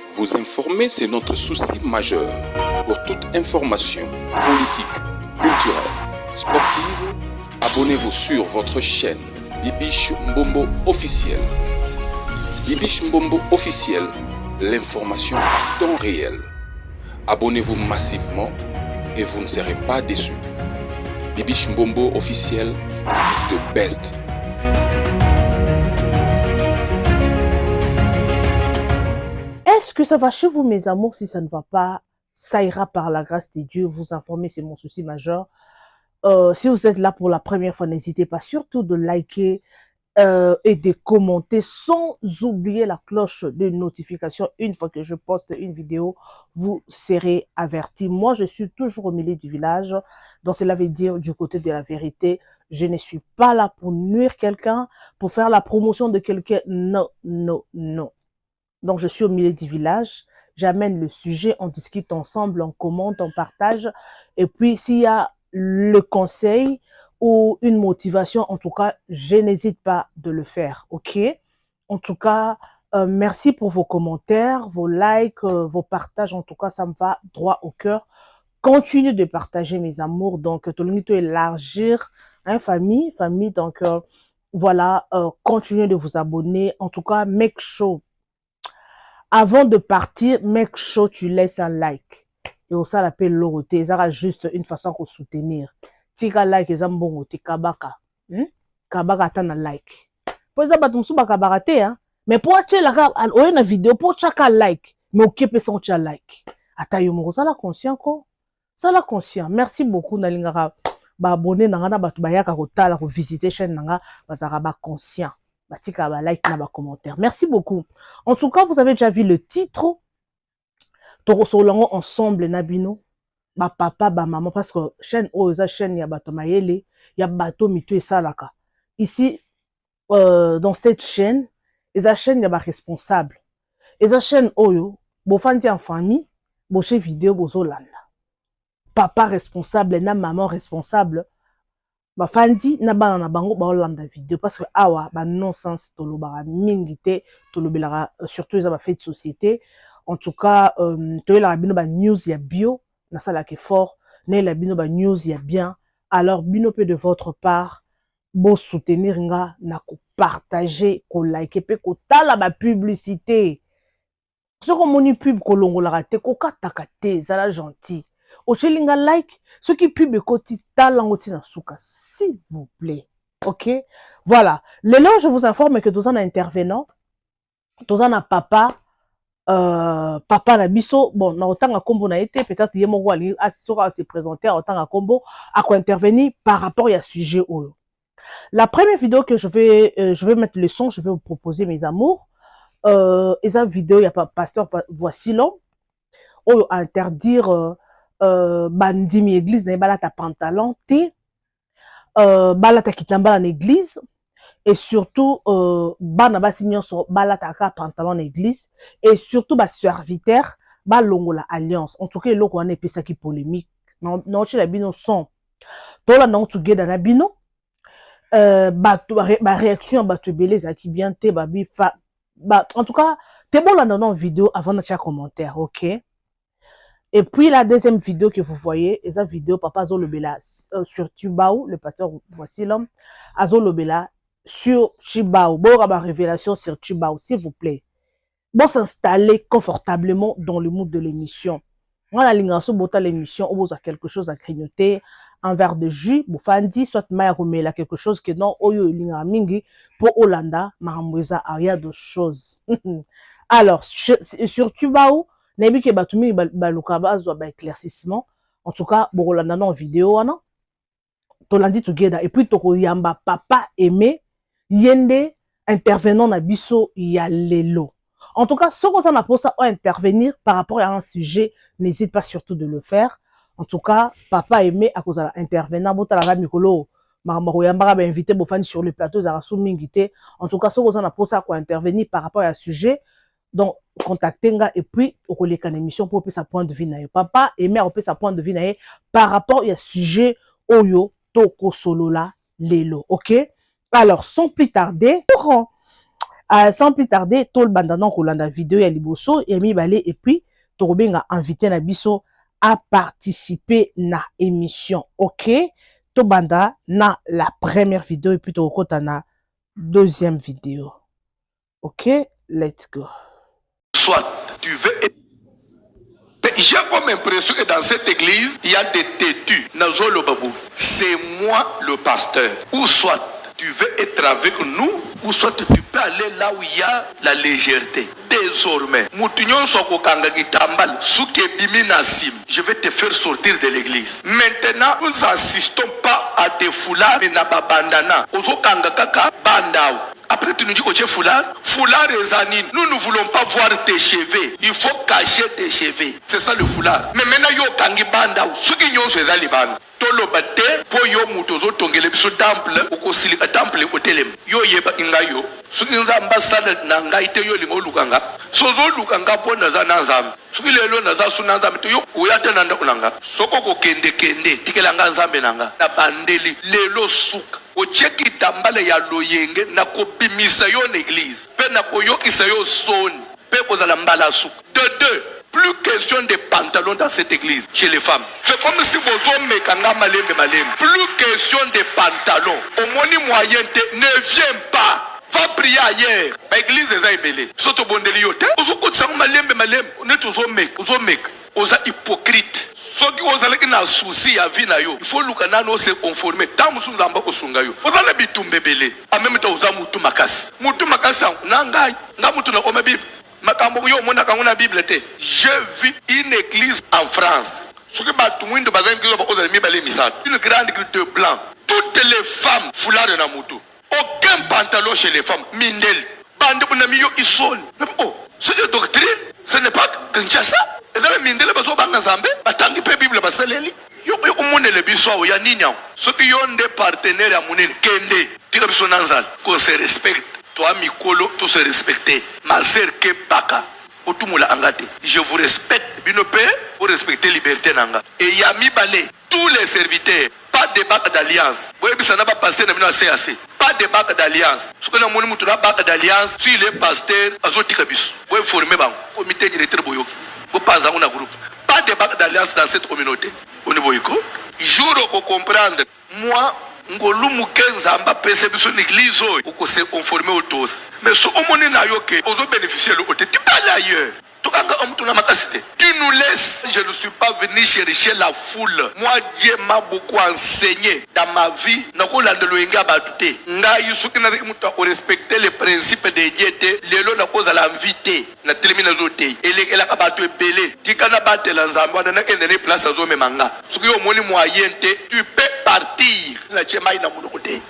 Vous informer, c'est notre souci majeur. Pour toute information politique, culturelle, sportive, abonnez-vous sur votre chaîne Bibiche Mbombo officiel. Bibiche Mbombo officiel, l'information à temps réel. Abonnez-vous massivement et vous ne serez pas déçus. Bibiche Mbombo officiel is the best. Est-ce que ça va chez vous, mes amours? Si ça ne va pas, ça ira par la grâce de Dieu. Vous informer, c'est mon souci majeur. Si vous êtes là pour la première fois, n'hésitez pas surtout de liker et de commenter sans oublier la cloche de notification. Une fois que je poste une vidéo, vous serez avertis. Moi, je suis toujours au milieu du village. Donc, cela veut dire du côté de la vérité. Je ne suis pas là pour nuire quelqu'un, pour faire la promotion de quelqu'un. Non, non, non. Donc, je suis au milieu du village. J'amène le sujet, on discute ensemble, on commente, on partage. Et puis, s'il y a le conseil ou une motivation, en tout cas, je n'hésite pas de le faire, ok? En tout cas, merci pour vos commentaires, vos likes, vos partages. En tout cas, ça me va droit au cœur. Continuez de partager, mes amours. Donc, tout le monde peut élargir, hein, famille. Donc, voilà, continuez de vous abonner. En tout cas, make sure. Avant de partir, make sure tu laisses un like. Et ça l'appelle l'oroté. Ça juste une façon de soutenir. Tika like et zambongo te kabaka. Kabaka atana like. Pour ça batum suba kabarate hein. Mais pour acheter la vidéo pour chaka like, mais occuper son cha like. Ata yomo ça la conscient ko. Ça la conscient. Merci beaucoup nalingara ba abonner nanga batu bayaka ko tala ko visiter chaîne nanga bazaka ba conscient. Batika ba like na ba commentaire. Merci beaucoup. En tout cas, vous avez déjà vu le titre. Toro solongo ensemble nabino. Ba papa, ba maman, parce que chaîne oza chaîne ya bato mayele, ya bato mitu et salaka. Ici, dans cette chaîne, eza chaîne ya ba responsable. Eza chaîne oyo, bo fandi en famille, bo che vidéo bozo landa. Papa responsable, na maman responsable. Ba fandi na bana na bango ba landa vidéo parce que awa ba non-sens tolobara mingite tolobelara surtout eza ba fait de société. En tout cas, toyela bino ba news ya bio. Na sala ke fort, ne la bino ba news ya bien, alors bino peu de votre part, bon soutenir nga, na ko partager, ko like, pe ko tala ba publicité. Ce qu'on moni pub ko longola te, ko kataka te, zala gentil. Ochelinga like, ce qui pub koti talangoti na souka, s'il vous plaît. Ok? Voilà. Le long, je vous informe que tous en intervenant, tous en papa, papa na biso bon na otanga kombo na été peut-être yemo ali asura se présenter en tant que kombo à quoi intervenir par rapport à sujet oyo. La première vidéo que je vais mettre le son, je vais vous proposer mes amours et ça vidéo il y a pas pasteur voici l'homme oyo interdire bandimi église na balata pantalon té balata kitamba en église. Et surtout, bana basi nyonso balataka pantalon l'église et surtout ba serviteur ba longola alliance. En tout cas, eloko wana epesaki polémique. Non chez la bino son. Tola non together na bino. Ba réaction bato belé zaki bien te babi fa en tout cas, te bon là dans vidéo avant de faire commentaire, OK? Et puis la deuxième vidéo que vous voyez, et cette vidéo papa Zolobela sur Tubao, le pasteur voici l'homme, Azolobela sur Chibao, bon ma révélation sur Chibao, s'il vous plaît. Bon s'installer confortablement dans le mood de l'émission. Moi la ligne bota l'émission, on a quelque chose à grignoter, un verre de jus, bofandi, soit maya romela quelque chose que non oyo linga mingi pour Olanda, maramweza aria de choses. Alors sur Tubao, nebi ke batumi baluka bazwa ba éclaircissement. En tout cas, bon Olanda en vidéo ana. Tolandi together et puis toko yamba papa aimé yende intervenant na biso ya lelo. En tout cas, ce qu'on a pour ça intervenir par rapport à un sujet, n'hésite pas surtout de le faire. En tout cas, papa aimé à cause de l'intervenant, bota la mikolo, marambo yamba ba invité bofani sur le plateau zarasu mingité. En tout cas, ce qu'on a pour ça intervenir par rapport à un sujet. Donc, contactez nga et puis au collègue en émission pour sa point de vue na papa aimé a sa point de vue na par rapport à un sujet oyo toko solo la lelo, ok? Alors, sans plus tarder, Sans plus tarder, tout le bandana kolanda vidéo ya liboso et mibale et puis tobenga invité na biso à participer na émission. OK? To banda na la première vidéo et puis to kota na deuxième vidéo. OK? Let's go. Soit tu veux être... J'ai comme impression que dans cette église, il y a des têtus. C'est moi le pasteur. Ou soit tu veux être avec nous, ou soit tu peux aller là où il y a la légèreté. Désormais, je vais te faire sortir de l'église. Maintenant, nous n'assistons pas à des foulards et bandana. Après, tu nous dis que tu es foulard. Foulard et zanine. Nous ne voulons pas voir tes cheveux. Il faut cacher tes cheveux. C'est ça le foulard. Mais maintenant, yo kangi banda. Ce qui nous fait ça, les bandes. Tolo bate, po yo mutozo tongele biso temple, oko silika temple otelem. Yo yeba ingayo. Ce qui nous a ambassade nanga ite yo lingo lukanga. Sozo lukanga po naza nazam. Ce qui lelo naza sunanzam to yo uyate nanda unanga. Soko ko kende tikelanga nzambe nanga. Na bandeli lelo suka. Ocheki tambale ya loyenge na kopimisa yo l'église. Pe na koyokisa yo soni. Pe kozala mbala suka. De deux. Plus question de pantalons dans cette église, chez les femmes. C'est comme si vos hommes plus question de pantalons. Au moins moyen, ne viens pas. Va prier ailleurs. L'église est aimée. Surtout bon déliote. Vous on est tous aux hypocrites. Ceux qui ont un souci à vie, il faut nous se conformer. Tant que nous avons besoin de vous allez bitumbe belé. En même temps, vous avez mutu makas. Mutu makas, nangai. Nga mutu na oma Bible. Je vis une église en France. Une grande église de blanc. Toutes les femmes foulard de Namutu. Aucun pantalon chez les femmes. Mindel. Oh, c'est une doctrine. Ce n'est pas Kinshasa. Et dans le Mindel, il y a Bible. Ceux qui ont des partenaires à Mounine, Kende, qu'on se respecte. Toi, Mikolo, tout se respecter. Ma sœur Kebaka, Otumula Angate. Je vous respecte, Binope, vous respectez liberté Nanga. Et Yami Balé, tous les serviteurs, pas de bac d'alliance. Vous voyez, ça n'a pas passé dans le CAC. Pas de bac d'alliance. Ce que nous avons dit, bac d'alliance, si les pasteurs, Azotikabis, vous formez un comité directeur Boyoki. Vous passez un groupe. Pas de bac d'alliance dans cette communauté. Au niveau Yoko. Jour où comprendre, moi, ngolu mukenza amba pese biso l'église oko se conformer au dos mais so omoni na yoke ozo bénéficier le côté tu parles ailleurs tokanga omtuna makasite tu nous laisses. Je ne suis pas venu chercher la foule. Moi Dieu m'a beaucoup enseigné dans ma vie nakolanda loyenga batute nga yusuki na muta o respecter les principes de Dieu lelo na cause à l'invité na termina zote ele ka batu ebele tikana batela nzambe na kende ne place azo memanga soki omoni moyen te tu peux partir la chemaï na mon côté.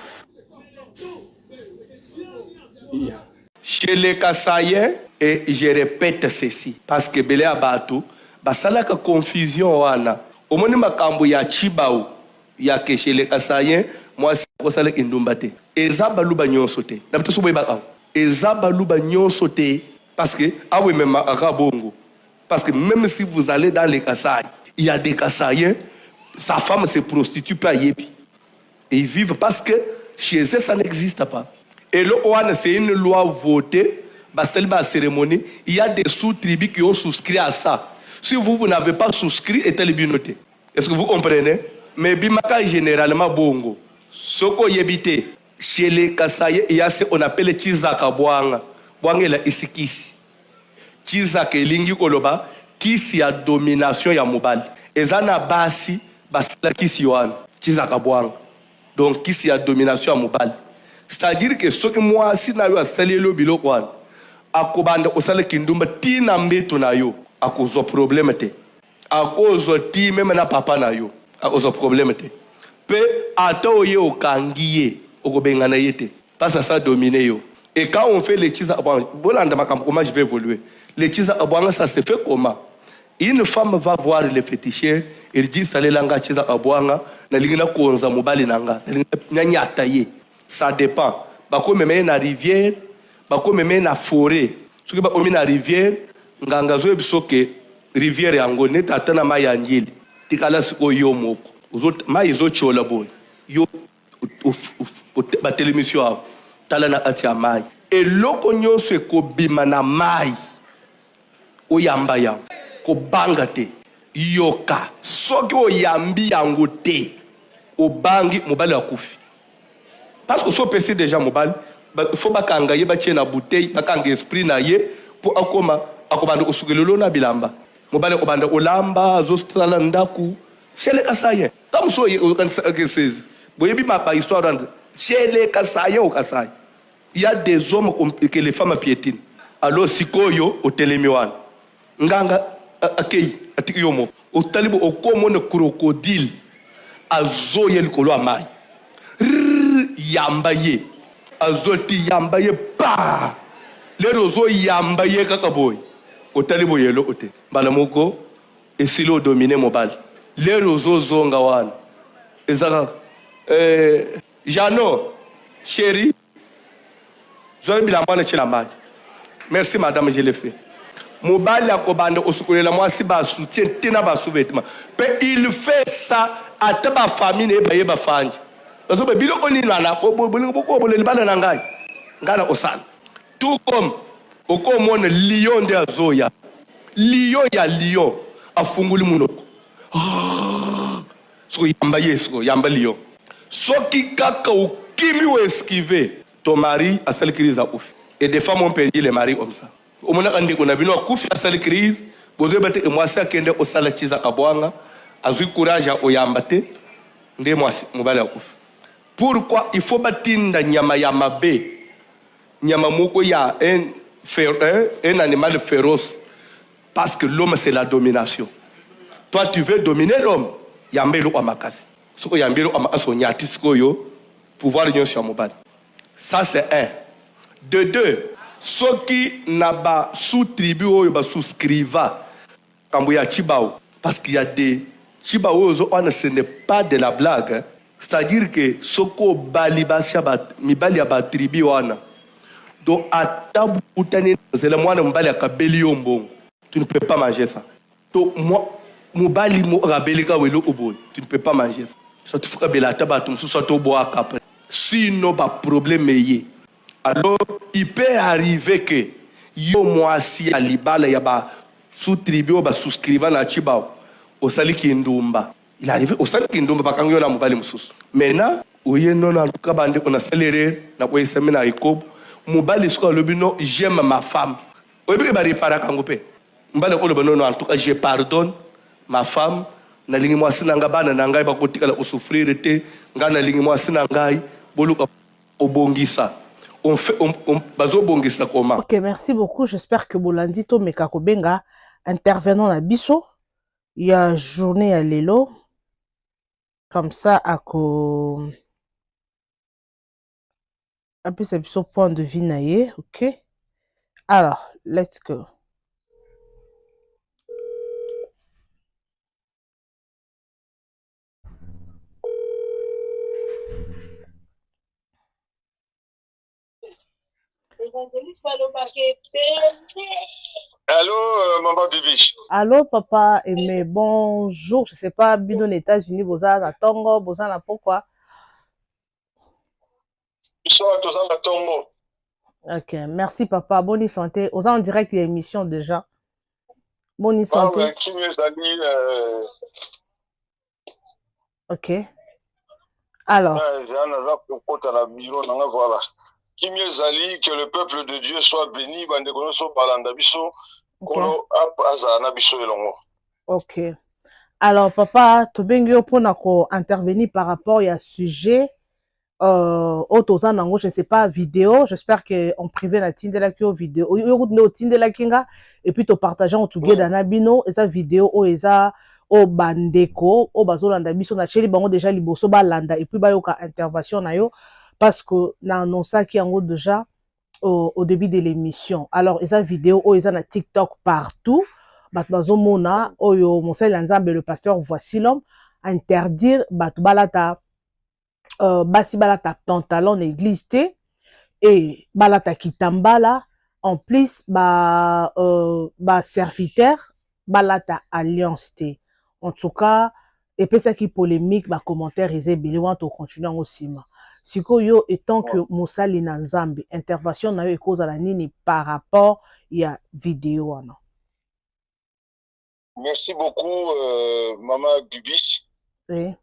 Chez les Kassaïens, et je répète ceci, parce que Belé Abatou, basalaka confusion wana. Au moins makambo ya Chibao, ya que chez les Kassaïens, moi c'est pour ça que ndumbate. Ezaba luba nyonsote. N'abto sobo ibaka. Ezaba luba nyonsote, parce que ah oui même arabongo. Parce que même si vous allez dans les Kassaï, il y a des Kassaïens, sa femme se prostitue pas yépi. Et ils vivent parce que chez eux ça n'existe pas. Et le OAN, c'est une loi votée, la cérémonie. Il y a des sous-tribus qui ont souscrit à ça. Si vous n'avez pas souscrit, est-elle bien noté? Est-ce que vous comprenez? Mais Bimaka généralement bongo. Ce qu'on y habite, chez les Kassaïens, il y a ce qu'on appelle Chizaka Boanga. Boanga la isikisi. Chizaka lingi koloba, kisi ya domination ya mobile. Ezana basi, basala kisi yohan. Chizaka Boanga. Donc, kisi ya domination ya mobile. C'est-à-dire que ce que moi, si na yo asali le bilo kwan, akobanda osala kindumba ti na mbeto na yo, akozo problème te. Akozo ti même na papa na yo, akozo problème te. Pe ata oye okangiye, okobenga na yete. Parce que ça domine yo. Et quand on fait les chisa abwanga, bolanda makambo comment je vais évoluer. Les chisa abwanga ça se fait comment? Une femme va voir le féticheur, il dit salelanga chisa abwanga, na lingina konza mobali nanga, na nyata ye. Ça dépend. Bako meme na rivière, bako meme na forêt. Soki ba omi na rivière, nganga zo bisoke rivière yango neta atana mayangili. Tikala siko yo moko. Uzot mai zo chola boy. Yo ba télémission tala na atia mai. eloko nyonso ekobima na mai oyamba yango kobanga te yoka soki oyambi yango te obangi mobali akufi parce que so opesi déjà mobali fo bakanga ye batie na bouteille bakanga esprit na ye mpo akobanda kosukelelo na bilamba mobali akobanda olamba azosala ndaku selekasa ye ta mosu okanisaka sezi boyebi bahistoire wana selekasa ye okasa ye. Il y a des hommes que les femmes piétinent. Alors sikoyo otelemi wana nganga akei atiki yomo otalibo okomona crocodile azoye likolo ya mai yamba ye azoti yamba ye pa lero zo yamba ye kaka boy otalibo yelo ote mbala moko esilo dominer mobile lero zo zonga wana ezaka Jano chérie merci madame, je l'ai fait. Mobali akobanda osukulela mwasi ba soutien tena ba sous-vêtements. Il fait ça à ta famille ne baye ba fanje. Parce que biloko ni nana bolingo boko boleli bana na ngai. Ngana osala. Tout comme okomona lion de azoya. Lion ya lion afunguli munoko. So yamba yeso yamba lion. Soki kaka okimi o esquiver. Ton mari a cette crise à ouf. Et des femmes ont perdu les maris comme ça. Au moment où on a vu a cette crise, vous avez dit que moi, c'est qu'il y a un salachiza à Kabouanga, a eu courage à Oyambate, de moi, mobile à ouf. Pourquoi il faut bâtir dans Nyama Yamabe? Nyamamoko, il y a un animal féroce. Parce que l'homme, c'est la domination. Toi, tu veux dominer l'homme. Yambelo Amakasi. Ce que Yambelo Amakasi, pouvoir l'union sur mobile. Ça, c'est un. De deux, ceux qui n'ont pas sous-tribu ou sous-scriva, quand il y a Chibao, parce qu'il y a des Chibao, ce n'est pas de la blague. C'est-à-dire que ce qu'on balibasia, mibali a tribu, donc à tabu, c'est le moine mbali a kabeli ombo. Tu ne peux pas manger ça. Donc moi, mobali mo rabelika welo obo. Tu ne peux pas manger ça. Soit tu fais la tabac, tu soit au bois après. Sinon, pas problème est. Alors, il peut arriver que yo moi si à libala yaba sous-tribu ou souscrivant à Chibao au sali kindumba. Il arrive au sali kindumba bakangyo na mobali mususu. Maintenant, oye non en tout cas bande on a accéléré na ko semina ikob mobali sko lobino j'aime ma femme. Oye be bari para kangope. Mbale ko lobino en tout cas je pardonne ma femme na lingi moi sinanga bana na ngai bakotika la usufrire te ngana lingi moi sinangai boluka obongisa. Ok, merci beaucoup. J'espère que Bolandito Mekakobenga, intervenant à Bisso, il y a journée à Lelo, comme ça, à quoi. Un peu, c'est Bisso point de vue naïe, ok? Alors, let's go. Allô, maman Bibiche. Allô, papa, mais bonjour. Je sais pas, bidon États-Unis, boza na Tongo, boza na pourquoi? Ils sont à tous en Tongo. Ok, merci, papa. Bonne santé. Aux en direct l'émission déjà. Bonne santé. Ah, qui mieux ali, ok. Alors. Voilà. Qui mieux ali que le peuple de Dieu soit béni, ok. Alors, papa, Tobengio pour intervenir par rapport à sujet, je ne sais pas, vidéo, j'espère qu'on privé la tindela ki vidéo, et puis to partageant au tougé dans Nabino, et sa vidéo, et ça, au bandeko, au bazolanda biso, na cheli bango déjà liboso balanda, et puis bayoka intervention na yo, parce que na annonça qui en haut déjà au début de l'émission. Alors, et sa vidéo, oh, ils ont na TikTok partout, batbazo mona, oh yo, Monseigneur Lanzambe, le pasteur, voici l'homme, interdire, balata, basi balata pantalon église te et balata kitambala en plus ba serviteur balata alliance te. En tout cas et puis ça qui polémique ba commentaire ils ébélé want to continuer aussi. sikoyo étant que mosali na nzambe intervention na yo ekozala nini par rapport ya vidéo wana? Merci beaucoup, Maman Bibi. Oui.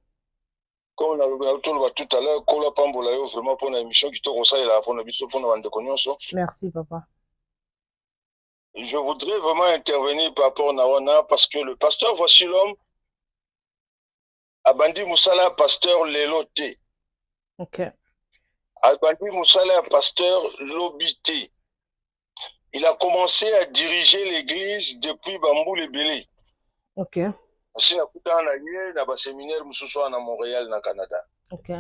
Comme on a tout à l'heure, Kola Pambola, vraiment pour une émission qui te conseille là, pour une émission pour une déconnexion. Merci, papa. Je voudrais vraiment intervenir par rapport à Wana parce que le pasteur Voici l'homme a bandi Moussala, pasteur Leloté. Ok. A bandi Moussala, pasteur Lobité. Il a commencé à diriger l'église depuis Bambou les Bélé. Ok. C'est un séminaire à Montréal, au Canada. Ok.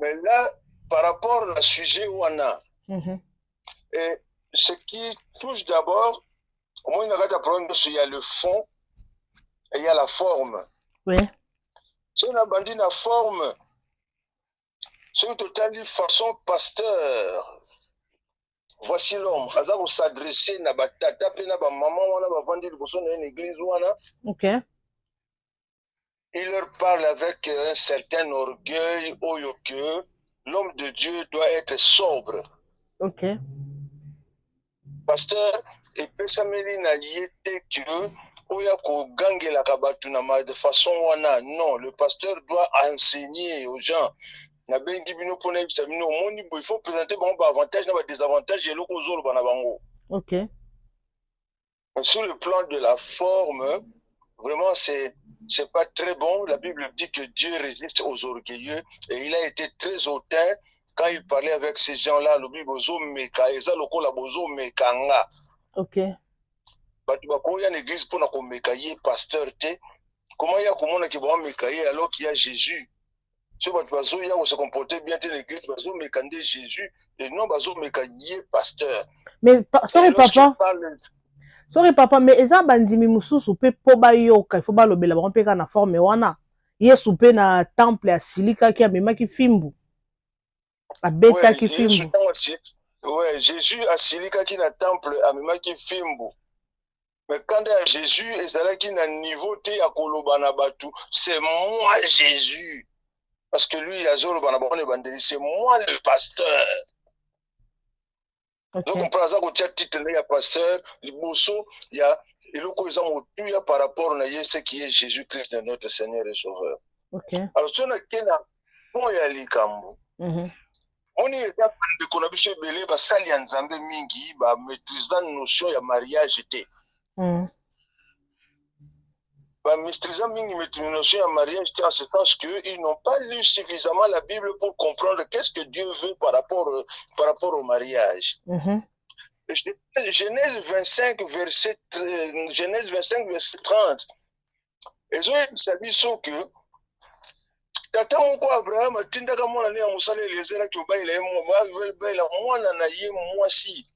Mais là, par rapport au sujet Wana, et ce qui touche d'abord, au moins, il y a le fond et il y a la forme. Oui. Si on a bandit la forme, c'est une totale façon pasteur. Voici l'homme. Il va s'adresser à batata, à maman, à bandi dans une église. Ok. Il leur parle avec un certain orgueil, que l'homme de Dieu doit être sobre. Ok. Pasteur, et Pesameli n'a yété que Oya ko gangue la kabatuna de façon wana. Non, le pasteur doit enseigner aux gens. Na bengi bino pona bisamino moni il faut présenter bon avantage na désavantage et loko zolo bana bango. Ok. Sur le plan de la forme, vraiment c'est pas très bon. La Bible dit que Dieu résiste aux orgueilleux et il a été très hautain quand il parlait avec ces gens-là. Le Bible bozo meka eza lokola bozo mekanga. Ok. Quand il y a une église pour nous meka ye pasteur te, comment il y a comment on qui va meka ye alors qu'il y a Jésus? Si bazo ya se comporter bien te l'église bazo mekande Jésus et non bazo meka ye pasteur. Mais sorry papa, mais eza bandimi mususu pe po ba yoka, il faut ba lobela ba mpeka na forme wana. Yesu pe na temple ya silika ki amema ki fimbu. Abeta ki fimbu. Ouais, Jésus a silika ki na temple amema ki fimbu. Mais quand il y a Jésus, et c'est là qu'il y a un niveau té à kolobana batu, c'est moi Jésus. Parce que lui, il a zolo banabone bandeli, c'est moi le pasteur. Okay. Donc on prend ça comme titre il y a pasteur, le bosso, il y a et le coup il y a par rapport à ce qui est Jésus-Christ notre Seigneur et Sauveur. Okay. Alors si on a kena bon ya likambo. On est là de konabiche belé ba sali ya nzambe mingi ba maîtriser la notion ya mariage té. Maîtrisant une notion de mariage en ce sens qu'ils n'ont pas lu suffisamment la Bible pour comprendre qu'est-ce que Dieu veut par rapport au mariage. Genèse 25, verset 30. Et je sais que tata moko Abraham atindaka mwana ne ya mosala Eliezer ki obaila mwana na ye mwasi.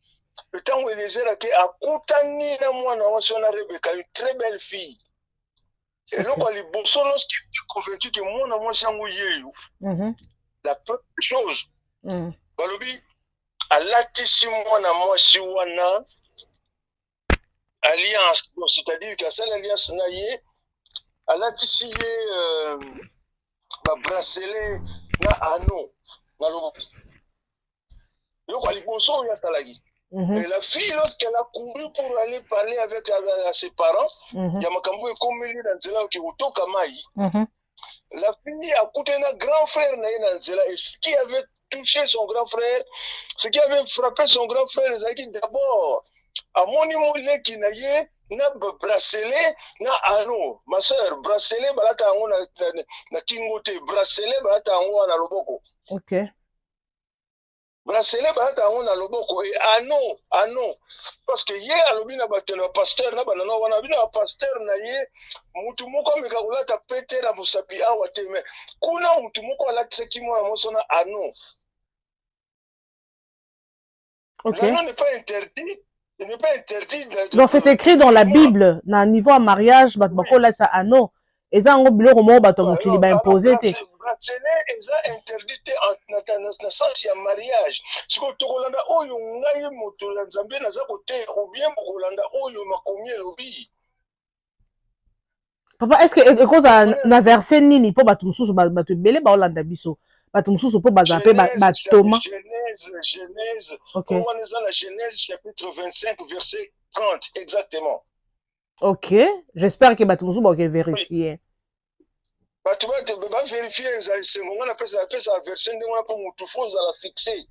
Le temps où Eliezer ki akutani na mwana wasi na Rebecca, une très belle fille. Et donc, lorsqu'il est convaincu que moi, la première chose, alliance, c'est-à-dire que cette alliance a bracelet na anneau. Et la fille, lorsqu'elle a couru pour aller parler avec ses parents, il y a Makambo et Komeli Nanzela qui est Kamai. La fille a coûté un grand frère Nanzela. Et ce qui avait touché son grand frère, ce qui avait frappé son grand frère, c'est que d'abord, à mon niveau, qui n'a bracelet na anneau. Ma soeur, bracelet, balata ango na kingote, bracelet, balata ango na loboko. Ok. Bracelet balata ango na loboko et anneau parce que ye alobi na bato na pasteur na banana wana bina pasteur na ye mutu moko meka kolata pete na musapi awa te mais kuna mutu moko alatisaki mwana moso na anneau. Ok. L'anneau n'est pas interdit. Il n'est pas interdit. Donc c'est écrit dans la Bible na niveau à mariage bat bakola sa anneau. Eza ngo biloko mo bato mokili ba imposer te. Bracelet est interdit en sens ya mariage. Si ko tokolanda oyo ngai moto la Nzambe naza kote ou bien bokolanda oyo makomi elobi. Papa, est-ce que cause na verset nini po bato mususu bato belé ba olanda biso? bato mosusu mpo bazala mpe batoma. Genèse, ok, on est dans la Genèse chapitre 25 verset 30 exactement. ok, j'espère que bato mosusu bakoki vérifier. Bato bavérifie ezali sengo nga napesa verset ndenge wana mpo motu fo ozala fixe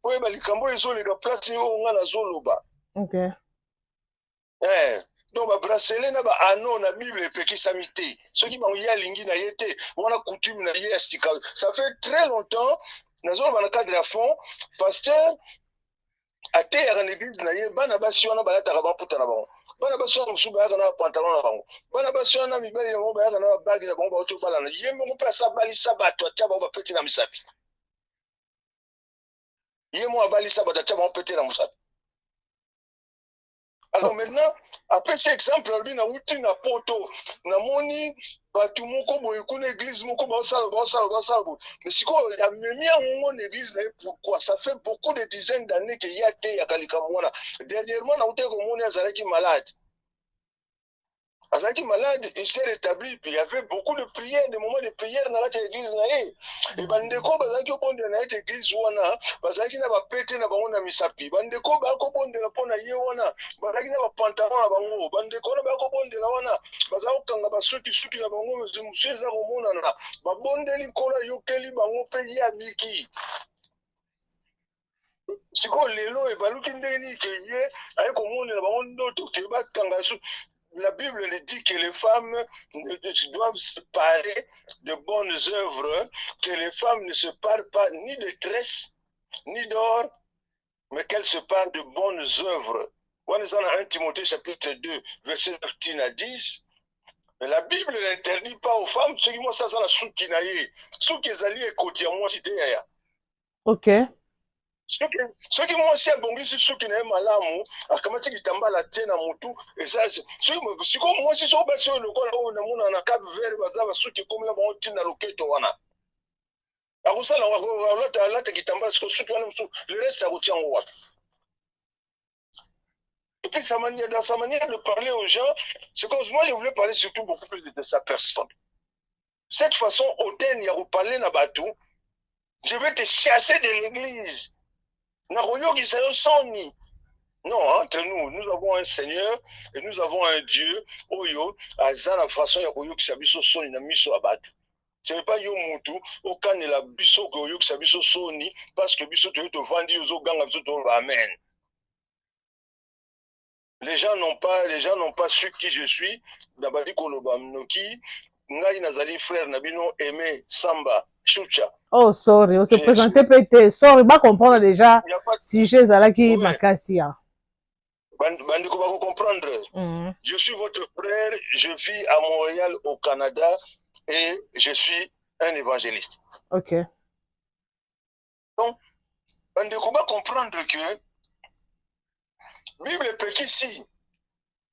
po yeba likambo ezoleka place oyo nga nazoloba. Ok. Donc babracelet na baano na bible epekisami te soki bango ye alingi na ye te wana coutume na ye ya sika. Ça fait très longtemps nazoloba na cadre ya fond pasteur ateyaka na église na ye bana basi wana balataka bamputa na bango, bana basi wana mosusu bayaka na bapantalon na bango, bana basi wana mibali na bango bayaka na babagi na bango bauti obalana ye moko mpe asabalisa bato atya bango bapete na misapi, ye mo abalisa bato atya bango pete na misapi. Alors maintenant, après cet exemple, on a outil na poto, na moni, batu moko boye kuna église moko ba sala. Mais si quoi, il y a même mon église là, pourquoi? Ça fait beaucoup de dizaines d'années qu'il y a té ya kalika mwana. Dernièrement, na outé ko moni azalaki malade. Azalaki malade, il s'est rétabli, puis il y avait beaucoup de prières, des moments de prière dans l'église nae. Et bandeko bazaki obonde na église wana, bazaki na ba pete na bango na misapi. Bandeko ba ko bonde na pona ye wana, bazaki na ba pantalon na bango. Bandeko na ba ko bonde na wana, bazaki kanga basuki na bango musu eza komona na. Ba bondeli kola yokeli bango pe ya biki. Siko lelo e baluki ndeni ke ye ay komona na bango ndoto ke ba kanga su. La Bible dit que les femmes doivent se parer de bonnes œuvres, que les femmes ne se parent pas ni de tresses, ni d'or, mais qu'elles se parent de bonnes œuvres. On est dans 1 Timothée chapitre 2, verset 9 à 10. Mais la Bible n'interdit pas aux femmes, ce qui moi ça la souki naye, souki ezali ekoti ya moi cité ya. Ok. Ceux qui m'ont si abongisi ceux qui n'aiment malamu akamati kitambala tena mutu esaje ceux comme moi si so basi le kola o na muna na Cap Vert bazaba ceux qui comme la bon tina loketo wana akusala wa la kitambala ceux qui wana le reste a retient wa. Et puis dans sa manière de parler aux gens, c'est comme moi je voulais parler surtout beaucoup plus de sa personne. Cette façon hautaine il y a reparlé na batou, je vais te chasser de l'église. Non, entre nous, nous avons un Seigneur et nous avons un Dieu. Oyo, azana façon ya koyo kisabiso soni na miso abatu. Ce n'est pas yo mutu, aucun ne la biso koyo kisabiso soni parce que biso te vandi ozo ganga biso to amen. Les gens n'ont pas su qui je suis. D'abord koloba mnoki, ngai nazali frère nabino aimé Samba Chucha. Oh, sorry, on se présentait peut-être. Sorry, pas comprendre déjà si j'ai Zalaki Makassia. Bandiko va comprendre. Je suis votre frère, je vis à Montréal, au Canada, et je suis un évangéliste. Ok. Donc, Bandiko va comprendre que Bible peut ici,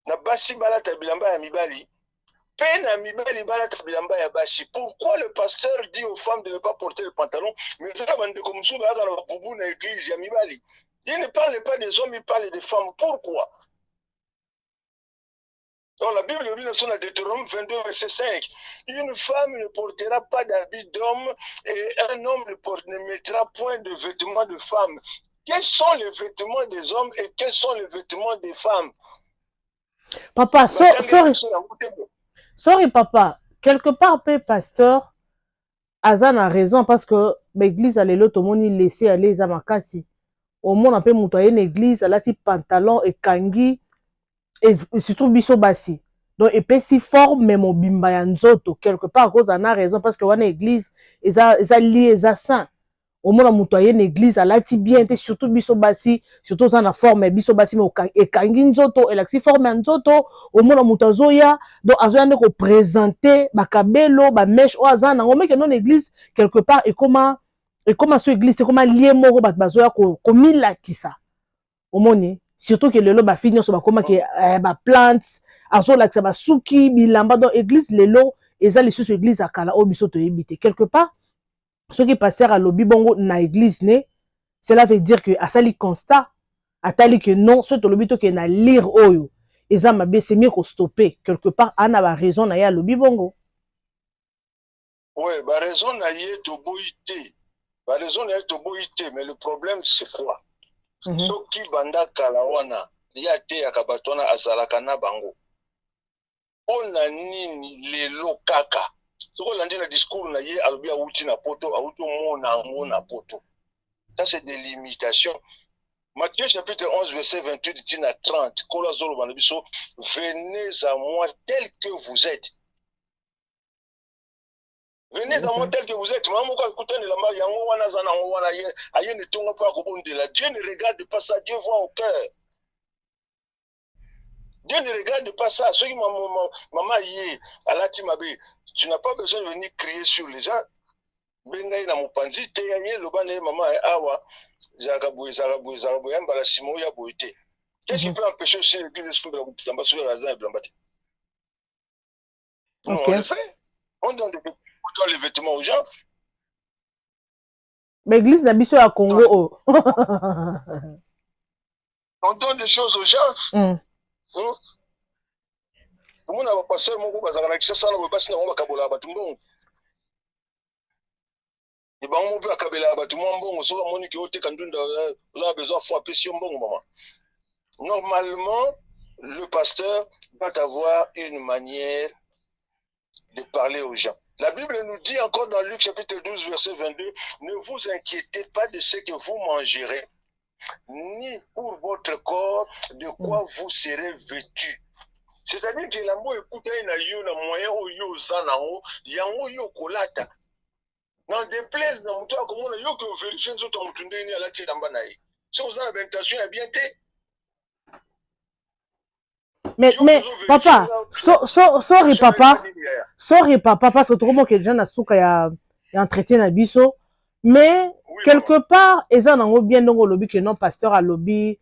na basi balata bilamba ya mibali. Pourquoi le pasteur dit aux femmes de ne pas porter le pantalon, mais il ne parle pas des hommes, il parle des femmes. Pourquoi? Dans la Bible, dit dans Deutéronome 22, verset 5, une femme ne portera pas d'habit d'homme et un homme ne mettra point de vêtements de femme. Quels sont les vêtements des hommes et quels sont les vêtements des femmes? Papa, sorry papa, quelque part peu pasteur Azan a raison parce que l'église a l'élo tout le monde laissé aller à makasi. Au monde un peu moutoyer une église elle a si pantalon et kangi et surtout biso basi. Donc et puis si fort mais mon bimba ya nzoto quelque part à cause en a raison parce que on église eza lié eza saint. Au monde a moutoyer une église elle a ti bien surtout biso basi surtout ça na forme biso basi mais et kangi nzoto et la si forme nzoto au monde a moutozoya donc azoya ndeko présenter bakabelo ba mèche o azana on met que non église quelque part et comment sur église c'est comment lié moko bat bazoya ko mila kisa au monde surtout que lelo ba fini so ba comment que ba plantes azo la ba suki bilamba dans église lelo eza les sous église akala o biso to yebite quelque part ce qui pasteur à lobby bongo na église ne cela veut dire que asali constat atali que non ce to lobby to que na lire oyo eza mabe c'est mieux qu'on stopper quelque part ana ba raison na ya lobby bongo. Ouais, ba raison na ye to boité Bah, les zones est boité, mais le problème c'est quoi? Mhm. Ceux qui banda kalawana, yate yakabatona azalaka na bango. On a nini lelo kaka. Ce qu'on a dit dans le discours, na ye alubi auti na poto, auto na poto. Ça c'est des limitations. Matthieu chapitre 11 verset 28 dit na 30. Kola zolo banabiso, venez à moi tel que vous êtes. Venez à moi tel que vous êtes. Dieu ne regarde pas ça, Dieu voit au cœur. Dieu ne regarde pas ça. Ceux qui maman yé, tu n'as pas besoin de venir crier sur les gens. Bengai na mopanzi te yé lobane maman awa zagaboué mbala simo ya boité. Qu'est-ce qui peut empêcher aussi l'église de se faire l'ambassadeur Azan et Blambati? Non, on le fait. On donne les vêtements aux gens. Mais l'église d'Abisso à Congo. On donne des choses aux gens. On a pas seulement ça, on va passer dans Kabola Batumbon. Et ben on peut accabler à Batumbon, sur la monique au Tekandunda, vous avez besoin de frapper sur bon moment. Normalement, le pasteur doit avoir une manière de parler aux gens. La Bible nous dit encore dans Luc chapitre 12, verset 22, ne vous inquiétez pas de ce que vous mangerez, ni pour votre corps de quoi vous serez vêtus. C'est-à-dire que l'amour écoute un moyen où yo zanao, yango yo kolata. Dans des places, dans toi comme on a yo que vérifier sur ton tunde ni ala tche damba naï. Si vous avez l'intention à bien té. Mais papa, sorry papa, parce que tout le monde qui est déjà na souka ya entretien na biso, mais quelque part, ils ont bien dans le lobby que non pasteur à lobby,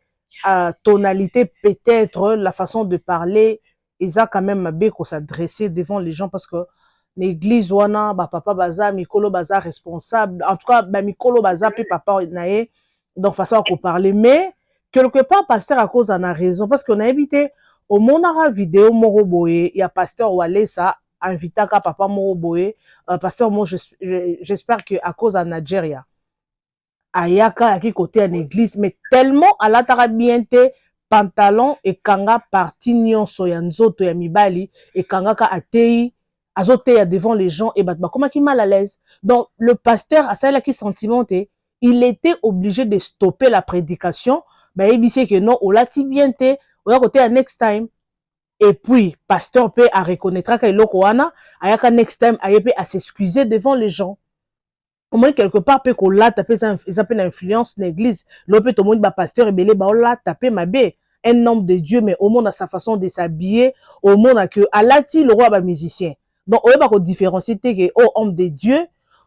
tonalité peut-être, la façon de parler, ils ont quand même bien qu'on s'adresser devant les gens parce que l'église wana, bah papa baza, mikolo baza responsable, en tout cas, bah mikolo baza, puis papa nae, donc façon à qu'on parler, mais quelque part, pasteur à cause en a raison, parce qu'on a évité, au monara vidéo moro boye, il y a pasteur Walesa, invita ka papa moro boye, pasteur moi j'espère que à cause en Nigeria, ayaka aki côté en église, mais tellement à la tarabiente, pantalon et kanga parti nyonso ya nzoto ya mibali et kanga ka atei azoteya devant les gens et batba comment qui mal à l'aise. Donc le pasteur a ça là qui sentimenté, il était obligé de stopper la prédication, bah il sait que non, on l'a tibiente, on a côté à next time. Et puis pasteur peut à reconnaître que lokoana, ayaka next time ayepé à s'excuser devant les gens. Au moins quelque part peut qu'on l'a tapé ça s'appelle l'influence l'église l'opé tout le monde ba pasteur et belé ba on l'a tapé ma bé un homme de Dieu mais au monde a sa façon de s'habiller au monde a que alati le roi ba musicien donc on va pas différencier que oh homme de Dieu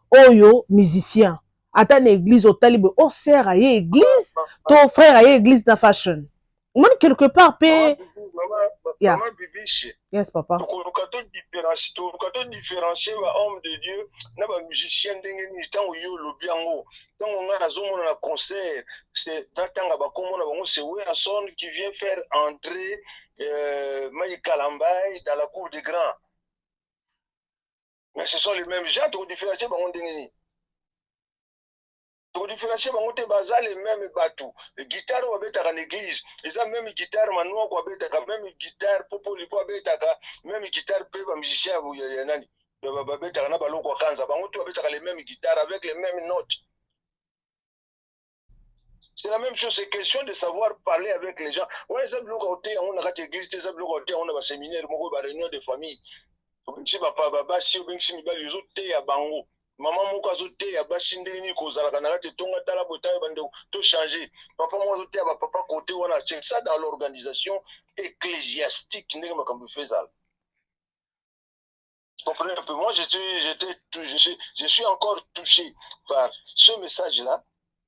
oh yo musicien ata l'église au talib oh sœur à église ton frère à église da fashion au moins quelque part peut yeah. Yes papa to différencier ba homme de Dieu na ba musicien ndenge ni tango yo lobi yango tango nga nazomona na concert c'est tanga ba komona bango c'est Wilson qui vient faire entrer Maï Kalambay dans la cour des grands, mais ce sont les mêmes gens to différencier bango ndenge ni to différencier bango te baza les mêmes batou guitare wa beta en église ils ont même guitare manoa kwa beta même guitare popo lipo beta même guitare pe ba musicien ya nani ba beta na baloko kwa kanza bango to beta les mêmes guitares avec les mêmes notes. C'est la même chose, c'est question de savoir parler avec les gens. Ouais, ça bloque côté on a église, ça bloque côté on a séminaire, on a réunion de famille. Si papa baba si ou bien si mi ba les autres ya bango. Maman moko azote ya basi ndeni kozalaka na kati tonga tala botaye bande to changer papa moi azote ya papa côté wana c'est ça dans l'organisation ecclésiastique ndenge makambo faisal. Comprenez un peu, moi je suis encore touché par ce message là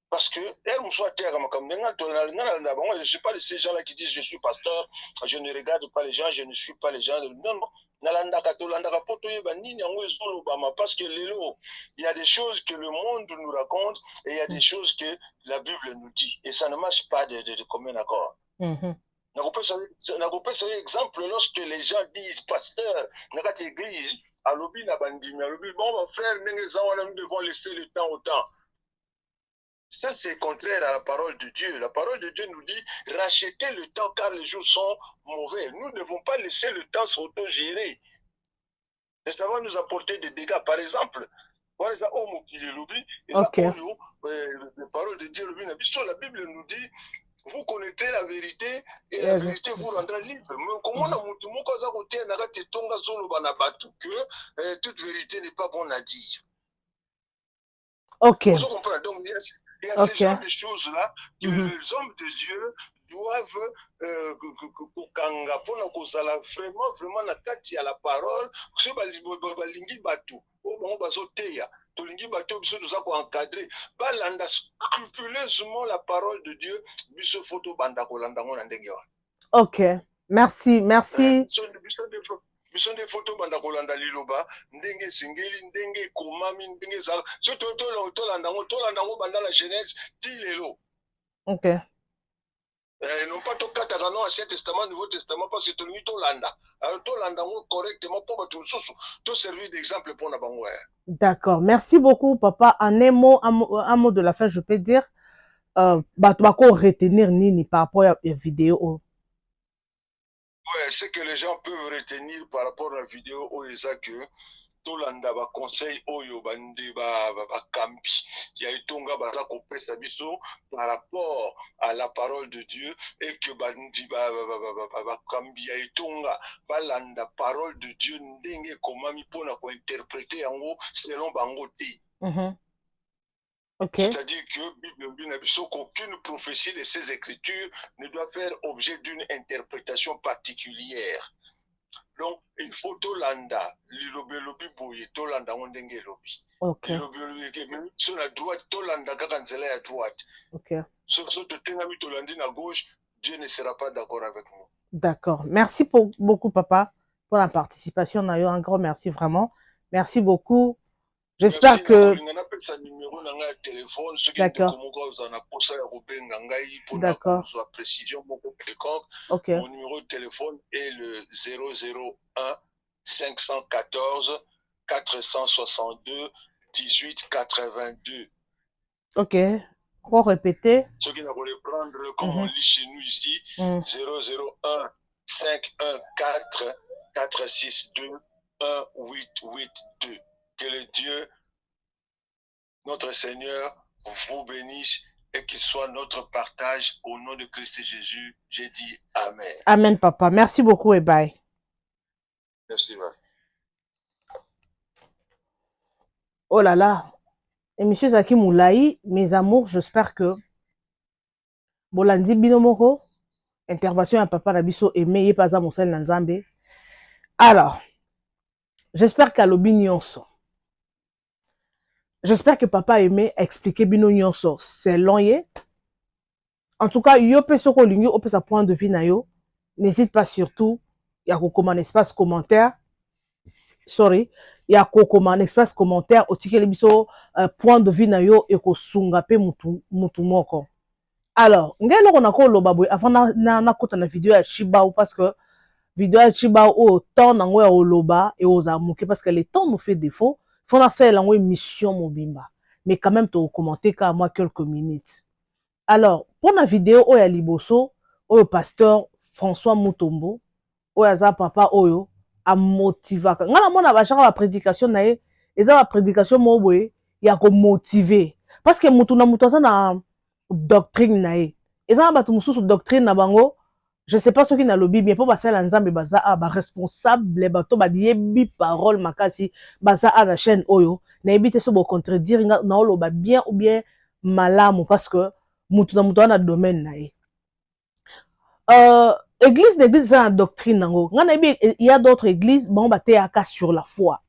parce que elle me soit terre comme je ne suis pas de ces gens là qui disent je suis pasteur, je ne regarde pas les gens, je ne suis pas les gens, non non. Parce que il y a des choses que le monde nous raconte et il y a des choses que la Bible nous dit et ça ne marche pas de commun accord. On peut faire exemple lorsque les gens disent pasteur dans cette église à l'obi na bandimi à l'obi bon frère nous devons laisser le temps au temps. Ça, c'est contraire à la parole de Dieu. La parole de Dieu nous dit, rachetez le temps car les jours sont mauvais. Nous ne devons pas laisser le temps s'auto-gérer. Et ça va nous apporter des dégâts. Par exemple, la parole de Dieu, la Bible nous dit, vous connaîtrez la vérité et la vérité vous rendra libre. Mais comment que toute vérité n'est pas bonne à dire. Ok. Vous comprenez? Donc, il y a ce genre de choses-là que les hommes de Dieu doivent vraiment na kati ya la parole so balingi bato bango bazoteya tolingi bato biso toza koencadre balanda scrupuleusement la parole de Dieu biso photo banda kolanda ngo na ndenge wana. Ok, merci biso nde photo banda kolanda liloba ndenge singeli ndenge komami ndenge zala so tolanda ngo banda la Genèse ti lelo. Ok. Non pas tout cas dans l'Ancien Testament, Nouveau Testament, parce que tout le monde Tolanda. Alors Tolanda correctement pour tout servir d'exemple pour la banque. D'accord. Merci beaucoup, papa. En un mot de la fin, je peux dire, tu vas retenir Nini par rapport à la vidéo. Ouais, ce que les gens peuvent retenir par rapport à la vidéo, c'est que tolanda ba conseil oyo bande ba kambi ya itonga baza kopesa biso par rapport à la parole de Dieu et que bandi ba kambi ya itonga balanda parole de Dieu ndenge komami pona ko interpréter yango selon bango te. Okay. C'est-à-dire que Bible biso qu'aucune prophétie de ces écritures ne doit faire objet d'une interprétation particulière. Donc, il faut tolanda, lilobi boye, tolanda ondenge lobi. Ok. Lilobi sur la droite, tolanda kakanzela à droite. Ok. Sur ce tenami tolandi à gauche, Dieu ne sera pas d'accord avec nous. D'accord. Merci beaucoup, papa, pour la participation. Un grand merci, vraiment. Merci beaucoup. J'espère que... D'accord. D'accord. Ok. Mon numéro de téléphone est le 001 514 462 1882. Ok. On répéter. Ce qui va reprendre comme on lit chez nous ici, 001 514 462 1882. Que le Dieu, notre Seigneur, vous bénisse et qu'il soit notre partage au nom de Christ Jésus. J'ai dit Amen. Amen, papa. Merci beaucoup et bye. Merci, bye. Oh là là. Et monsieur Zaki Moulaï, mes amours, j'espère que Bolandi Binomoko, intervention à papa Nabiso aimé, pas à Monsel Nanzambe. Alors, j'espère qu'à l'opinion, j'espère que papa aimé expliquer bino nyonso c'est long yé. En tout cas, yo pe soko lingi o pe sa point de vue na yo. N'hésite pas surtout, il y a comme un espace commentaire. Sorry, il y a comme un espace commentaire au ticket biso point de vue na yo et ko sunga pe mutu moko. Alors, ngelo ko na ko loba boy avant na kota na vidéo ya Chibao parce que vidéo ya Chibao au temps na ngo ya loba et aux amuke parce que le temps nous fait défaut. Faut la faire une émission mobimba. Mais quand même, tu as commenté qu'à moi quelques minutes. Alors, pour la vidéo, il y a Liboso, le pasteur François Mutombo, il y a papa Oyo, a motivé. Quand on a la prédication, il y a la prédication, il y a motiver. Parce que Mutuna Mutosa na doctrine, il y a une doctrine na bango. Je sais pas ce qui n'a lobby bien pour passer l'ensemble baza a ba responsable bato ba diebi parole makasi baza a la chaîne oyo na ebite so bo contredire na loba bien ou bien malamu parce que mutu na domaine na ye église d'église ça doctrine nango ngana ebi il y a d'autres églises bon ba teaka sur la foi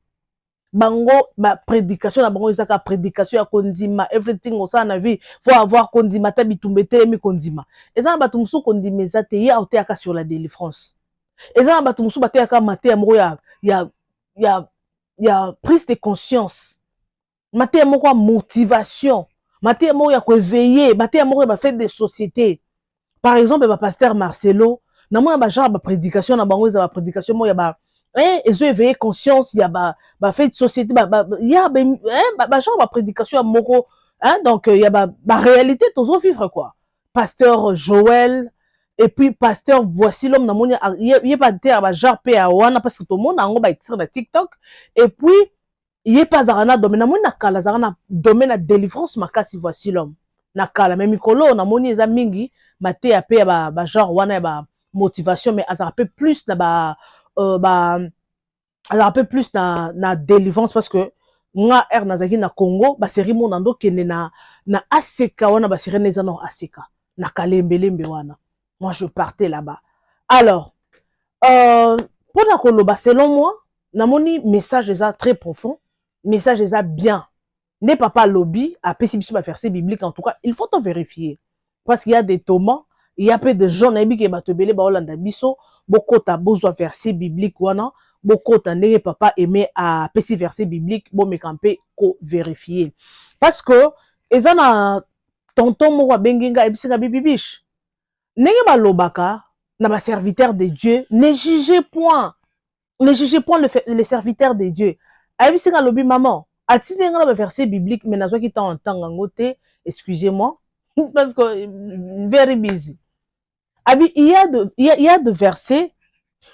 bango ba prédication na bango ezaka prédication ya kondima everything osa na vie faut avoir kondima ta bitumbete mi kondima ezana batu musu kondima ezate ya oteaka sur la délivrance ezana batu musu bateaka maté moko ya prise de conscience maté moko motivation maté moko ya ko éveiller maté moko ya ba fait de société par exemple ba pasteur Marcelo na mo ba genre ba prédication na bango ezaba prédication mo ya ba ils ont éveillé conscience, il y a fait de société, il y a genre de prédication à moko Hein? Donc, il y a ma réalité, toujours vivre, quoi. Pasteur Joël, et puis pasteur, voici l'homme, il y a pas de terre, genre, parce que tout le monde a un sur TikTok, et puis, il y a pas zarana domaine, na kala zarana domaine de délivrance, makasi, voici l'homme. Na kala, mais mikolo, na moni, eza mingi, mate a pe, genre, wana, motivation, mais azar peu plus, na alors un peu plus na délivrance parce que nga nazaki na Congo ba série monando kende na aseka wana ba série neza no aseka na kalembelembe wana. Moi je partais là-bas. Alors pour la koloba selon moi namoni message déjà très profond, message déjà bien. Ne papa lobby a pessibisu ba verset biblique en tout cas, il faut en vérifier parce qu'il y a des tombants, il y a peu de gens nabi ke batobele ba olanda biso boko ta besoin verset biblique wana. Beaucoup tandis papa aimé à petit verset biblique bon me camper ko vérifier parce que ils en a tonton mo benginga ebisinga bibibish nenge ba lobaka na ba serviteur de Dieu ne jugez point le serviteur de Dieu ebisinga lobi maman atine nga na ba verset biblique mais nazo ki temps en temps ngote excusez-moi parce que very busy abi il y a de versets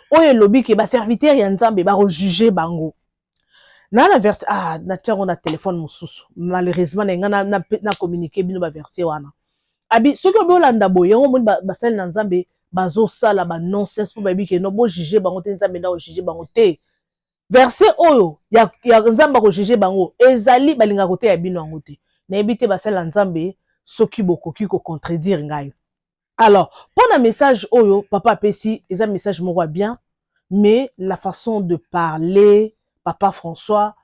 oye lobi ke ba serviteur ya nzambe ba rejuger bango na la verset na tchango na téléphone mususu malheureusement na communiquer bino ba verset wana abi soki obi olanda boye yango moni ba sali na nzambe bazo sala ba nonsense po ba bi ke no bo juger bango te nzambe na o juger bango te verset oyo ya nzambe ko juger bango ezali balinga kote ya bino yango te na ebite ba sali na nzambe soki bokoki ko contredire ngai. Alors, pour un message oyo, papa Pessi, c'est un message moro bien, mais la façon de parler, papa François,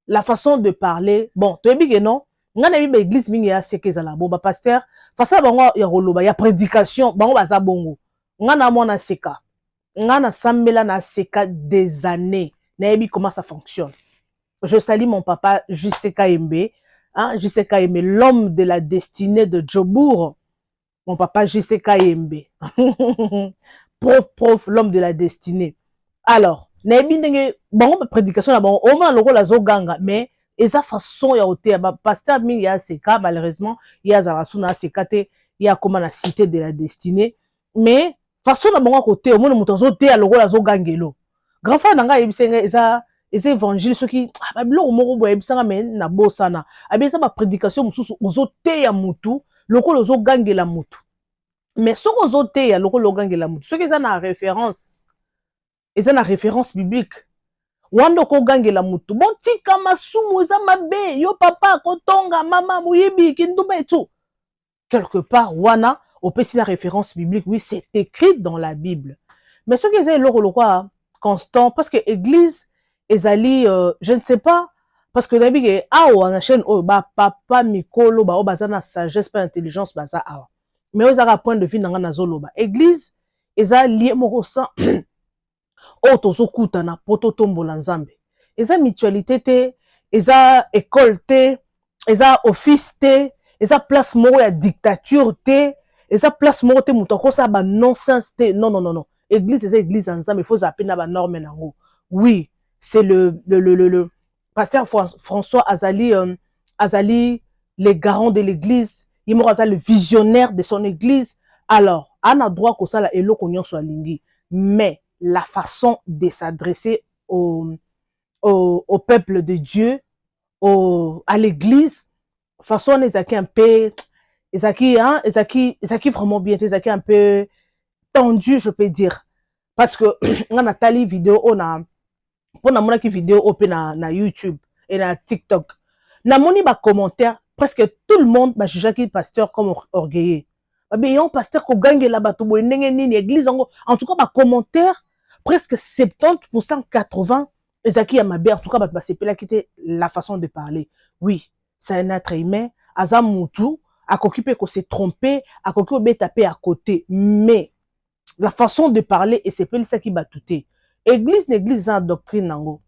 la façon de parler, bon, tu es bien non? Nga na bi ba église mingi ya seke za la bo ba pasteur, fasa bango ya roloba ya prédication, bango baza bongo. Nga na mona seka. Nga na sambela na seka des années. Na bi comment ça fonctionne. Je salue mon papa Juseka Embe, hein, Juseka Embe, l'homme de la destinée de Djobour. Mon papa J.C.K. Yembe. prof, l'homme de la destinée. Alors, bon, prédication là, bon, au moins, le rôle la ganga, mais, esa façon ya ote, pasteur mi ya seka, malheureusement, ya zarasuna seka te, ya comment la cité de la destinée, mais, façon na bon côté, au moins, le mouton te, le rôle la gangelo. Grand frère nanga yebisenge, esa évangile, ceux qui, bilo moko bo yebisanga men, na bosana. Abi, esa ba prédication, mususu, ozo te ya mutu, loko lozo gangela mutu. Mais ce qu'on zote ya loko lo gangela mutu, ce qui est na référence, et ça na référence biblique. Wando ko gangela mutu, bon tika masumu eza mabe, yo papa kotonga mama muyebi kindumba et tout. Quelque part wana, on peut citer la référence biblique, oui, c'est écrit dans la Bible. Mais ce qui est loko constant parce que église ezali je ne sais pas parce que d'habitude awa na chaîne oh ba papa mikolo ba bazana sagesse pas intelligence baza awa mais aux ara point de vue nanga na zoloba église eza lié moko sa o tozo kutana poto tombola nzambe eza mutualité te eza école te eza office te eza place moko ya dictature te eza place moko te muto ko sa ba nonsense te non église eza église nzambe il faut zapper na ba norme nango oui c'est le pasteur François Azali, Azali, le garant de l'église, il m'a le visionnaire de son église. Alors, on a droit que ça la elo konyon soit lingi. Mais la façon de s'adresser au peuple de Dieu, à l'église, façon ezaki un peu, ezaki vraiment bien, ezaki un peu tendu, je peux dire. Parce que, on a tali vidéo, on a pour na mona ki vidéo open na YouTube et na TikTok. Na moni ba commentaire presque tout le monde ba juge ki pasteur comme orgueilleux. Ba yon pasteur ko gange la bato boy ndenge nini église en tout cas ba commentaire presque 70% 80 ezaki ya mabe en tout cas ba sepela kité la façon de parler. Oui, c'est un être humain, aza mutu, akokipe ko se tromper, akoki obetaper à côté, mais la façon de parler et c'est pas ça qui va touter. Église n'église en doctrine nango.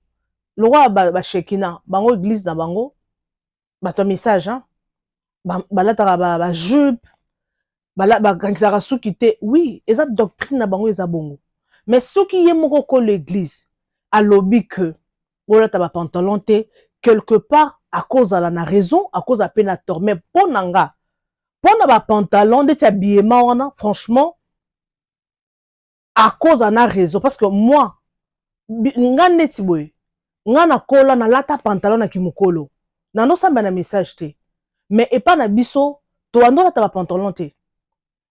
Le roi ba shekina, bango église na bango, ba ton message hein. Ba la ba jupe, ba kansara soukite. Oui, eza doctrine na bango eza bongo. Mais ceux qui y moko ko l'église, a lobby que wala ta ba pantalon te quelque part à cause de la raison, à cause de la peine à tort. Mais pour nanga, pour na ba pantalon, de habillement, franchement, à cause de la raison. Parce que moi, nga neti boy, nga na kola na lata pantalon na kimukolo. Na no samba na message te. Mais et pas na biso, to ando lata ba pantalon te.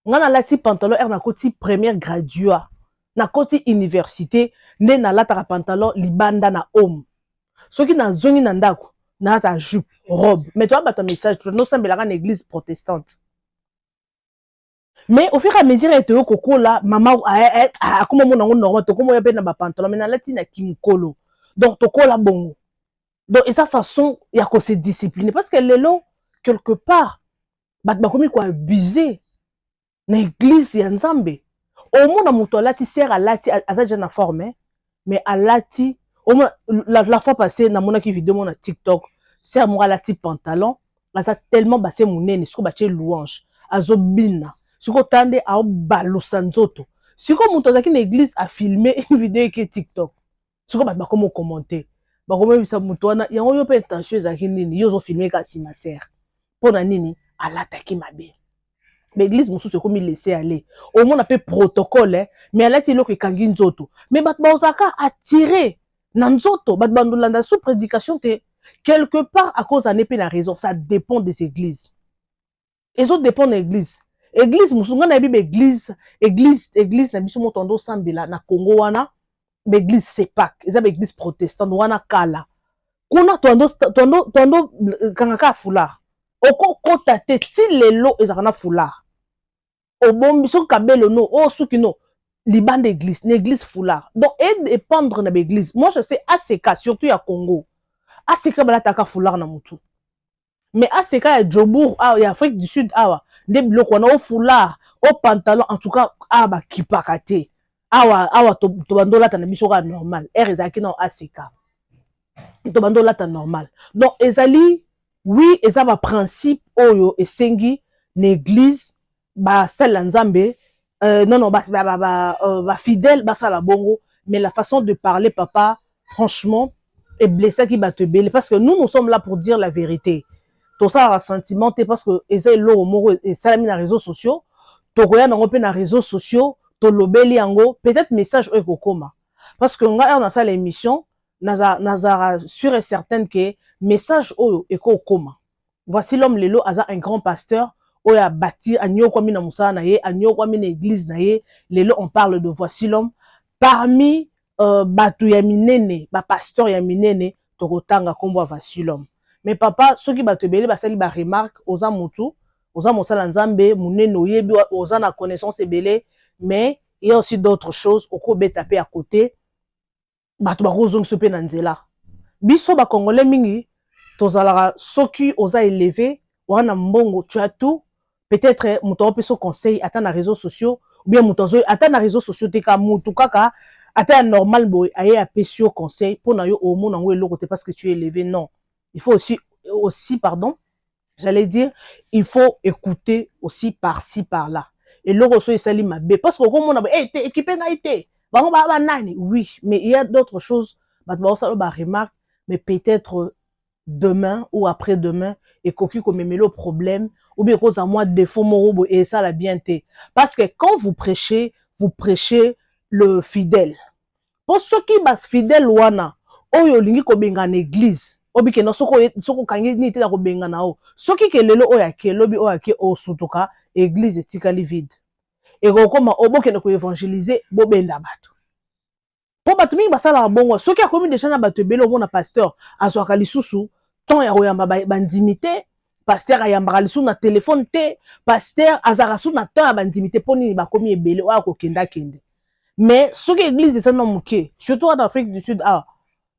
Nga na lati pantalon er na koti première gradua. Na koti université, ne na lata ka pantalon libanda na homme. Soki na zongi na ndako, na lata jupe, robe. Mais toi ba ton message, to no samba la église protestante. Mais au fur et à mesure et au coco là, maman a comment mon ango normal, to comment y a peine na pantalon, mais na lati na kimukolo. Donc to kola bongo. Donc et sa façon il y a qu'on se discipliner parce que les lots quelque part ba comme quoi abuser na église ya Nzambe. Au moins na muto lati sert à lati à ça déjà forme mais à lati au moins la fois passée na mona qui vidéo na TikTok, c'est moi lati pantalon, là ça tellement bassé munene, ce ko ba louange, azobina. Si vous tendez à balusa nzoto, si vous montez à une église à filmer une vidéo qui est TikTok, si vous avez comment commenter, bah comment ça moutouana, il y a un peu intention à nini, ils ont filmé kasi ma sœur. Pour na nini, à l'attaquer ma belle. L'église moussou c'est comme il laissait aller. Au moins on appelle protocole, mais à l'attilo que kangi nzoto. Mais bat baosaka attirer nanzoto, bat bandolanda sous prédication te quelque part à cause d'un épée la raison, ça dépend des églises. Les autres dépendent de l'église. Église musunga na bible église na biso motondo sambela na Congo wana l'église sepak eza l'église protestante wana kala kuna tondo kangaka foulard oko kota te ti lelo ezaka na foulard obombi so kabelo no o suki no libande église l'église foulard donc et dépendre na l'église moi je sais ACK surtout ya Congo ACK balataka foulard na mutu mais ACK ya Djobour ya Afrique du Sud awa des blocs on a au foulard au pantalon en tout cas aba kipakate awa to bandola ta na biso ka normal ezaki na ACK to bandola ta normal donc ezali oui eza ba principe oyo esengi l'église ba sala nzambe non ba fidèle ba sala bongo mais la façon de parler papa franchement est blessé qui va te belé parce que nous sommes là pour dire la vérité. Tout ça a sentiment parce que eza lo moko et salami na réseaux sociaux to koya na ngope na réseaux sociaux to lobeli yango peut-être message o ekokoma parce que nga na ça l'émission nazara sûr et certaine que message o ekokoma. Voici l'homme lelo aza un grand pasteur o ya bâti anyo kwa mina musala na ye anyo kwa mina église na ye lelo on parle de voici l'homme parmi batu ya minene ba pasteur ya minene to kotanga kombo voici l'homme. Mais papa, ceux qui battent belé, basali ba remarque, oza mutu, oza mosala nzambe, munene oyebi, oza na connaissance belé, mais il y a aussi d'autres choses, oko betape à côté, batu ba rozong sope na nzela. Biso ba congolais mingi, tozalara soki oza élevé, wana mbongo, tu as tout, peut-être mutu ope so conseil, ata na réseaux sociaux, ou bien mutu ata na réseaux sociaux, te ka mutu kaka, ata normal boy, aye apesio conseil, pour na yo au monde en eloko te parce que tu es élevé, non. Il faut aussi, pardon, j'allais dire, il faut écouter aussi par-ci, par-là. Et le reçu est sali mabé. Parce que comme on a été équipé n'a été. Oui, mais il y a d'autres choses. Remarque, mais peut-être demain ou après-demain, et cocu comme le problème, ou bien cause à moi défaut morobo et ça la bien été. Parce que quand vous prêchez le fidèle. Pour ceux qui bas fidèle wana, oyo lingi ko benga en église. Obi ke no soko kangi ni te ko benga na o soki ke lelo oya ke lobi oya ke o sutuka église etikali vide et koma oboke na ko évangéliser bo benda bato po bato mingi basala bongo soki akomi déjà na bato belo mona pasteur azwaka lisusu ton ya koyamba bandimité pasteur ayambaka lisusu na téléphone te pasteur azaka su na ton ya bandimité poni bakomi ebele oya ko kenda kende mais soki église esa no muke surtout en Afrique du Sud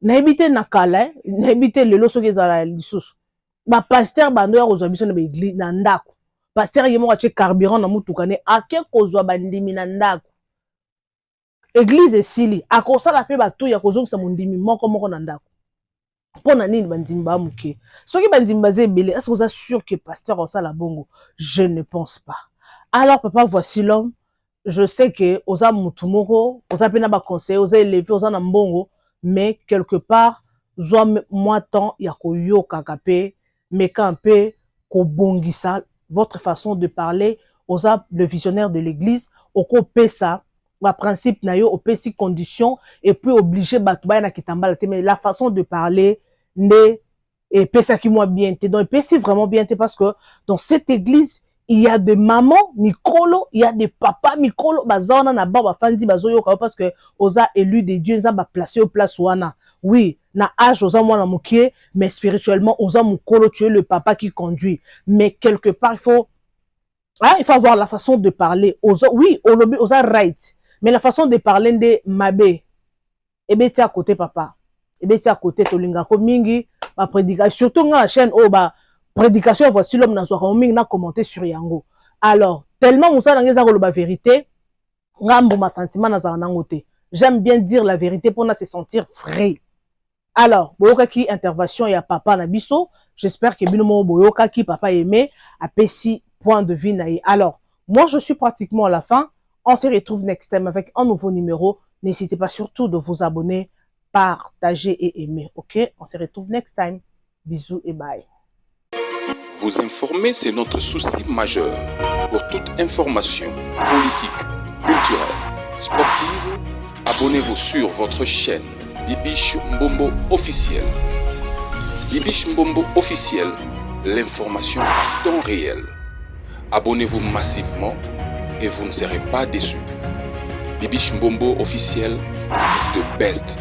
na habité na kala na habité lelo soki ezala lisusu ba pasteur bando ya kozwa biso na église na ndako pasteur yemo ka che carburant na mutuka ne ake kozwa bandimi na ndako église esili akosala pe bato ya kozongisa mondimi moko na ndako pona nini bandimi ba muke soki bandimi baze ebele est-ce que vous êtes sûr que pasteur osala bongo? Je ne pense pas. Alors papa, voici l'homme, je sais que oza mutu moko oza pe na ba conseil oza élevé oza na mbongo mais quelque part zwa moi temps ya koyoka kape meka un peu kobongisa votre façon de parler oza le visionnaire de l'église oko pesa ba principe na yo opesi condition et puis obligé bato ba na kitambala te mais la façon de parler ne et pesa qui moi bien te donc pesi vraiment bien te parce que dans cette église il y a des mamans mikolo, il y a des papas mikolo, bazana na ba fandi bazoyoka parce que oza élu de Dieu, za ba placé au place wana. Oui, na âge oza mwana mukie, mais spirituellement oza mukolo, tu es le papa qui conduit. Mais quelque part il faut avoir la façon de parler. Oza, oui, oza right, mais la façon de parler de mabe. Ebe ti à côté papa. Ebe ti à côté tolinga ko mingi ba prédication surtout nga chaîne o ba prédication, voici l'homme dans son mingi na commenter sur yango. Alors, tellement moussa nangeza ko la vérité, ngambo ma sentiment na za nangote. J'aime bien dire la vérité pour na se sentir frais. Alors, boyoka ki intervention ya papa na biso, j'espère que binomo boyoka ki papa aimé a pesi point de vue naïe. Alors, moi je suis pratiquement à la fin. On se retrouve next time avec un nouveau numéro. N'hésitez pas surtout de vous abonner, partager et aimer. Ok? On se retrouve next time. Bisous et bye. Vous informer, c'est notre souci majeur. Pour toute information politique, culturelle, sportive, abonnez-vous sur votre chaîne Bibiche Mbombo officiel. Bibiche Mbombo officiel, l'information à temps réel. Abonnez-vous massivement et vous ne serez pas déçus. Bibiche Mbombo officiel is the best.